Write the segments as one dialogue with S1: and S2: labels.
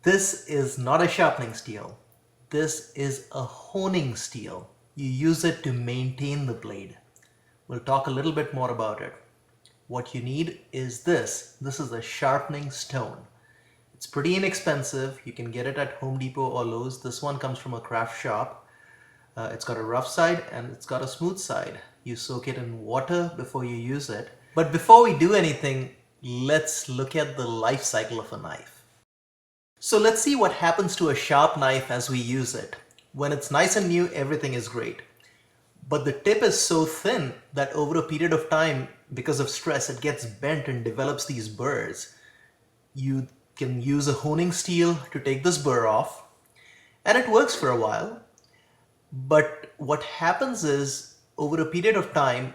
S1: This is not a sharpening steel. This is a honing steel. You use it to maintain the blade. We'll talk a little bit more about it. What you need is this. This is a sharpening stone. It's pretty inexpensive. You can get it at Home Depot or Lowe's. This one comes from a craft shop. It's got a rough side and it's got a smooth side. You soak it in water before you use it. But before we do anything, let's look at the life cycle of a knife. So let's see what happens to a sharp knife as we use it. When it's nice and new, everything is great. But the tip is so thin that over a period of time, because of stress, it gets bent and develops these burrs. You can use a honing steel to take this burr off, and it works for a while. But what happens is, over a period of time,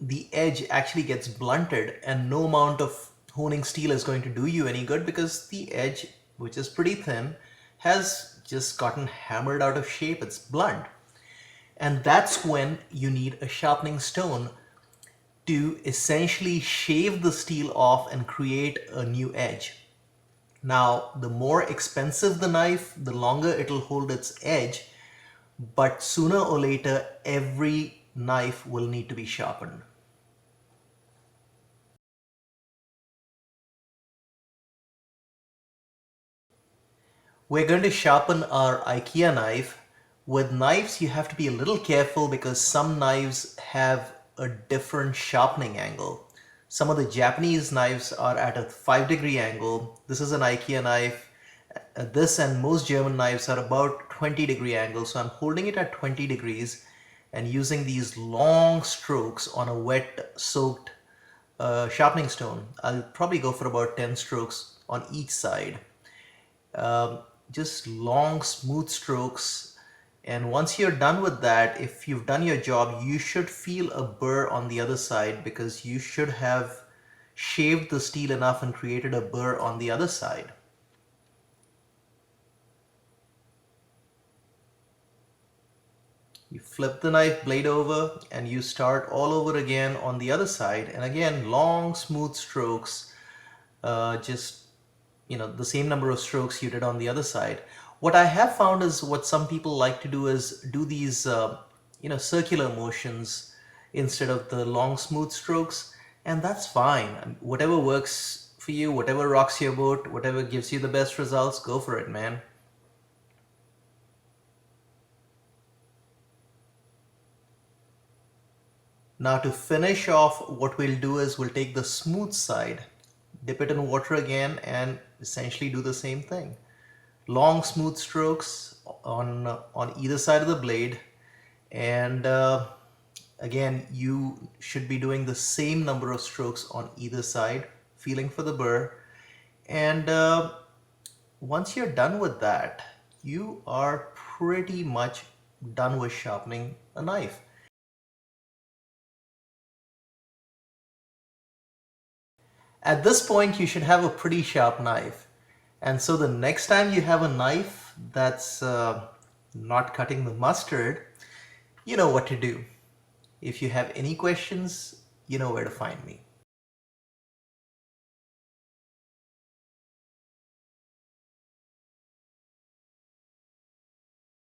S1: the edge actually gets blunted, and no amount of honing steel is going to do you any good because the edge, which is pretty thin, has just gotten hammered out of shape. It's blunt. And that's when you need a sharpening stone to essentially shave the steel off and create a new edge. Now, the more expensive the knife, the longer it'll hold its edge, but sooner or later, every knife will need to be sharpened. We're going to sharpen our IKEA knife. With knives, you have to be a little careful because some knives have a different sharpening angle. Some of the Japanese knives are at a 5-degree angle. This is an IKEA knife. This and most German knives are about 20-degree angle. So I'm holding it at 20 degrees and using these long strokes on a wet soaked sharpening stone. I'll probably go for about 10 strokes on each side. Just long smooth strokes, and once you're done with that, if you've done your job, you should feel a burr on the other side because you should have shaved the steel enough and created a burr on the other side. You flip the knife blade over and you start all over again on the other side, and again long smooth strokes, just the same number of strokes you did on the other side. What I have found is what some people like to do is do these circular motions instead of the long smooth strokes, and that's fine. Whatever works for you, whatever rocks your boat, whatever gives you the best results, go for it, man. Now to finish off, what we'll do is we'll take the smooth side, dip it in water again, and essentially do the same thing. Long smooth strokes on either side of the blade, and again you should be doing the same number of strokes on either side, feeling for the burr, and once you're done with that, you are pretty much done with sharpening a knife. At this point, you should have a pretty sharp knife. And so the next time you have a knife that's not cutting the mustard, you know what to do. If you have any questions, you know where to find me.